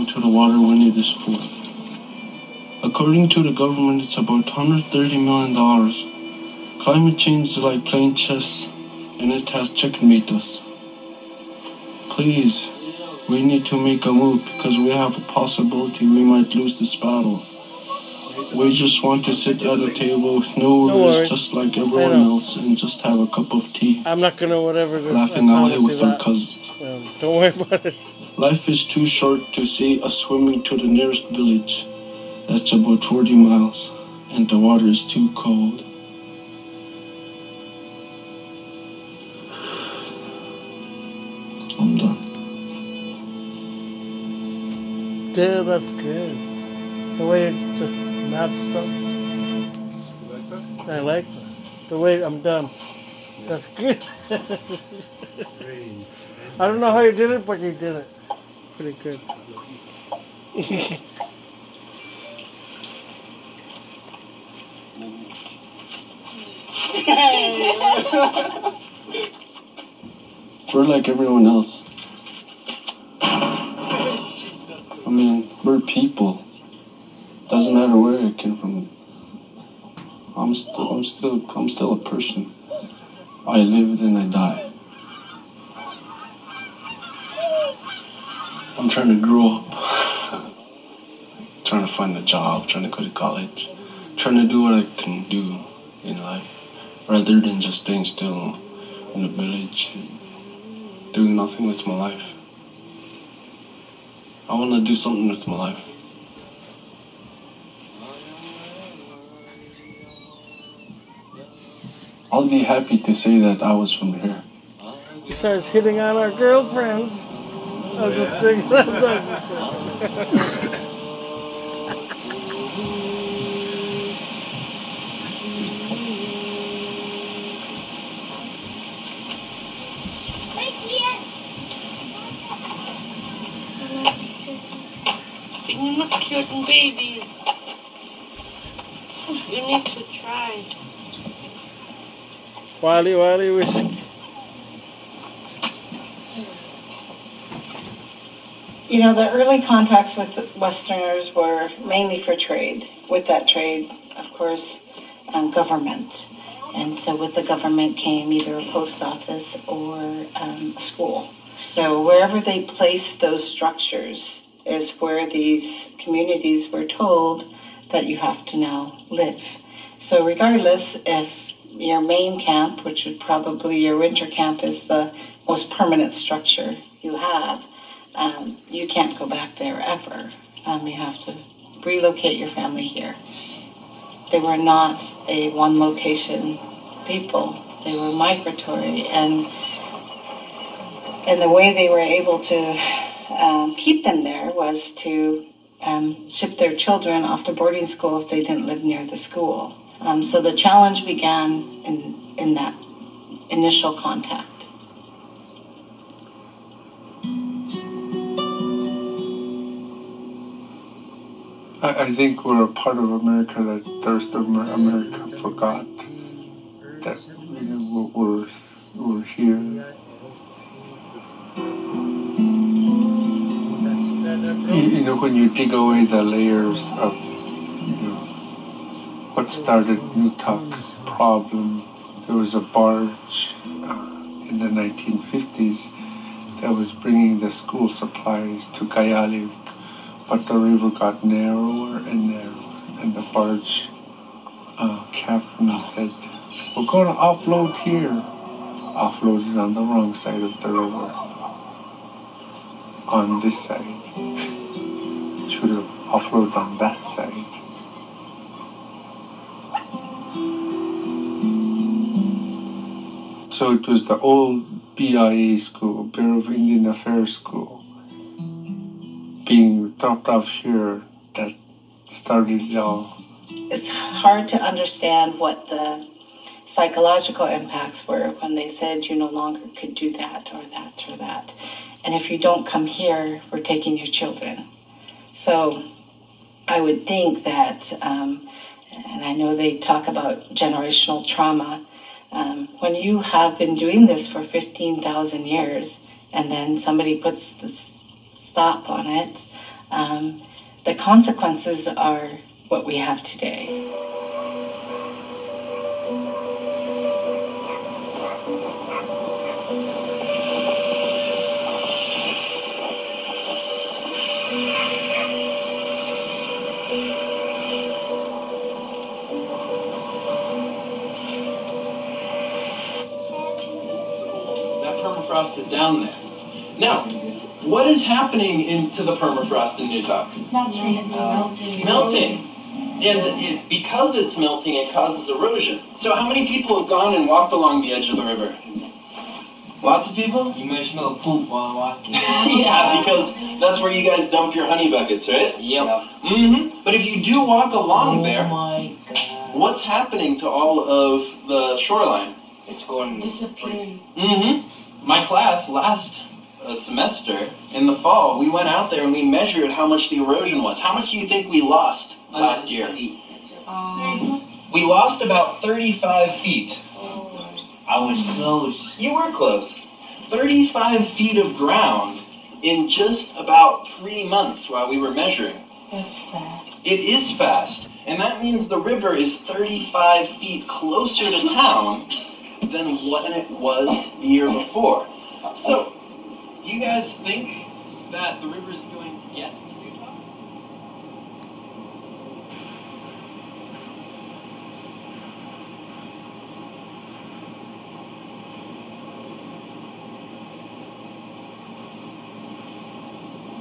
to the water when it is full. According to the government, it's about $130 million. Climate change is like playing chess, and it has checkmate us. Please, we need to make a move because we have a possibility we might lose this battle. We just want to sit at a table with no worries, just like everyone else, and just have a cup of tea. I'm not gonna whatever. Laughing away with our cousins. Don't worry about it. Life is too short to see us swimming to the nearest village. That's about 40 miles, and the water is too cold. I'm done. Dude, that's good. The way you just not stuff. You like that? I like that. The way I'm done. That's good. I don't know how you did it, but you did it. Pretty good. We're like everyone else. I mean, we're people. Doesn't matter where I came from. I'm still a person. I lived and I died. I'm trying to grow up. Trying to find a job, trying to go to college. Trying to do what I can do in life. Rather than just staying still in a village and doing nothing with my life. I want to do something with my life. I'll be happy to say that I was from here. Besides hitting on our girlfriends, I'll just take that. You're not cute baby. You need to try. Wally whiskey. You know, the early contacts with the Westerners were mainly for trade. With that trade, of course, government. And so with the government came either a post office or a school. So wherever they placed those structures is where these communities were told that you have to now live. So regardless if your main camp, which would probably your winter camp is the most permanent structure you have, you can't go back there ever. You have to relocate your family here. They were not a one location people. They were migratory, and the way they were able to keep them there was to ship their children off to boarding school if they didn't live near the school. So the challenge began in that initial contact. I think we're a part of America that the rest of America forgot that we're here. You know, when you dig away the layers of, what started Newtock's problem, there was a barge in the 1950s that was bringing the school supplies to Kayalik, but the river got narrower and narrower, and the barge captain said, "We're going to offload here." Offloaded on the wrong side of the river. On this side. Should have offloaded on that side. So it was the old BIA school, Bureau of Indian Affairs school, being dropped off here that started it all. It's hard to understand what the psychological impacts were when they said you no longer could do that or that or that. And if you don't come here, we're taking your children. So I would think that, and I know they talk about generational trauma, when you have been doing this for 15,000 years and then somebody puts this stop on it, the consequences are what we have today. That permafrost is down there. Now, what is happening into the permafrost in Newtok? Melting. And because it's melting, it causes erosion. So how many people have gone and walked along the edge of the river? Lots of people? You might smell poop while walking. Yeah, because that's where you guys dump your honey buckets, right? Yep. Mm-hmm. But if you do walk along there, Oh my god. what's happening to all of the shoreline? It's going Disappearing. Mm-hmm. My class last semester in the fall, we went out there and we measured how much the erosion was. How much do you think we lost last year? We lost about 35 feet. I was close. You were close. 35 feet of ground in just about 3 months while we were measuring. That's fast. It is fast. And that means the river is 35 feet closer to town than what it was the year before. So, you guys think that the river is going to get to Utah?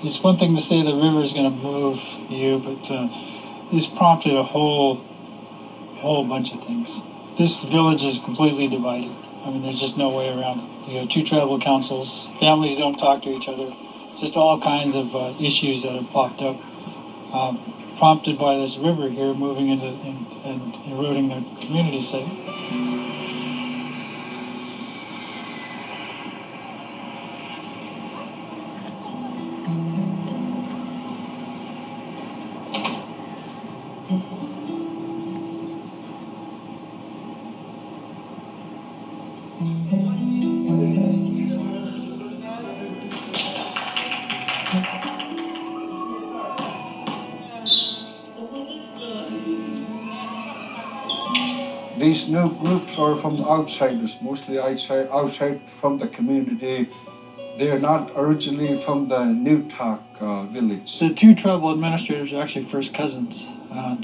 It's one thing to say the river is going to move you, but it's prompted a whole bunch of things. This village is completely divided. I mean, there's just no way around it. You have two tribal councils, families don't talk to each other, just all kinds of issues that have popped up, prompted by this river here moving into and eroding the community site. These new groups are from outsiders, mostly outside from the community. They are not originally from the Newtok village. The two tribal administrators are actually first cousins.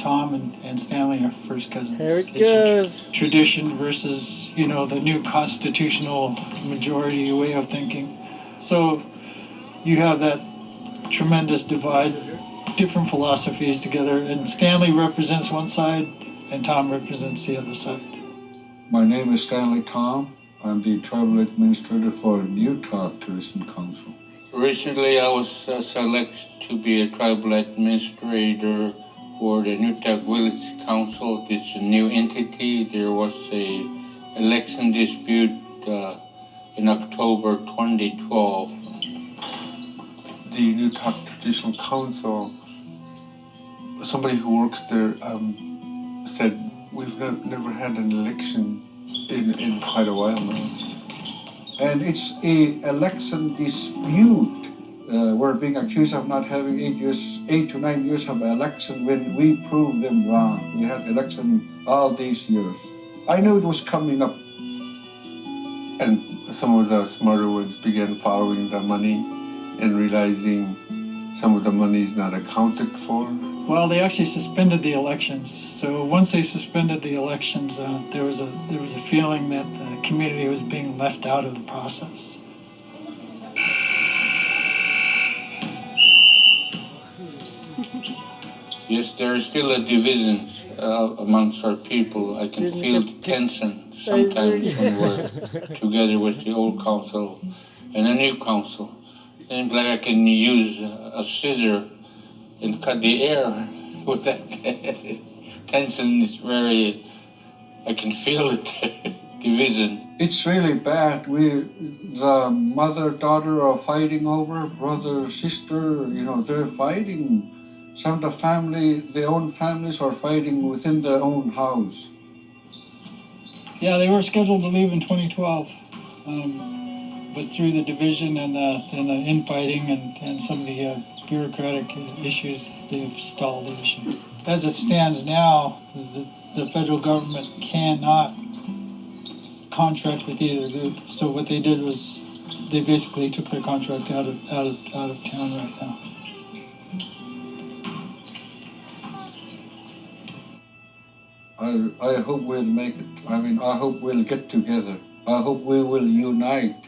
Tom and Stanley are first cousins. Here it It's a goes. tradition versus, the new constitutional majority way of thinking. So you have that tremendous divide, different philosophies together, and Stanley represents one side and Tom represents the other side. My name is Stanley Tom. I'm the tribal administrator for Newtok Tourism Council. Recently, I was selected to be a tribal administrator for the Newtok Village Council. It's a new entity. There was a election dispute in October 2012. The Newtok Traditional Council, somebody who works there said, we've never had an election in quite a while now. And it's a election dispute. We're being accused of not having 8 to 9 years of election when we proved them wrong. We had election all these years. I knew it was coming up. And some of the smarter ones began following the money and realizing some of the money is not accounted for. Well, they actually suspended the elections. So once they suspended the elections, there was a feeling that the community was being left out of the process. Yes, there is still a division amongst our people. I can feel the tension sometimes when we're together with the old council and the new council. And like I can use a scissor and cut the air with that. Tension is I can feel it, division. It's really bad. The mother-daughter are fighting over, brother-sister, they're fighting. Some of the their own families are fighting within their own house. Yeah, they were scheduled to leave in 2012. But through the division and the infighting and some of the bureaucratic issues, they've stalled the issue. As it stands now, the federal government cannot contract with either group. So what they did was they basically took their contract out of town right now. I hope we'll make it. I mean, I hope we'll get together. I hope we will unite.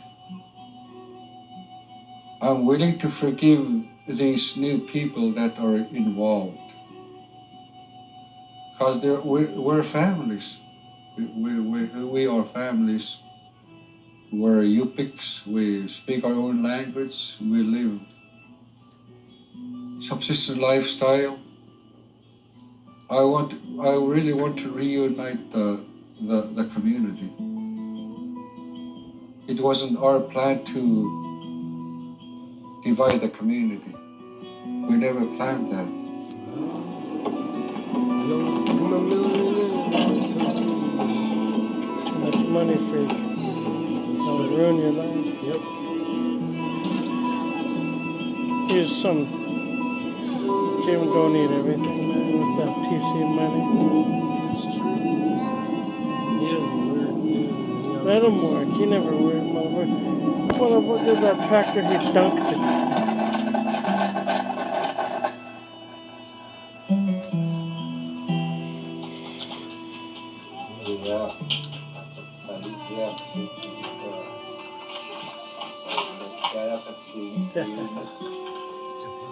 I'm willing to forgive these new people that are involved. Because we're families. We are families. We're Yupiks. We speak our own language. We live subsistence lifestyle. I really want to reunite the community. It wasn't our plan to divide the community. We never planned that. Become a millionaire. Too much money, freak. That'll ruin your life. Yep. Here's some. Jim don't need everything, man, with that TC money. It's true. He doesn't work. Let him work. He never worked, motherfucker. Motherfucker, that tractor, he dunked it. Yeah.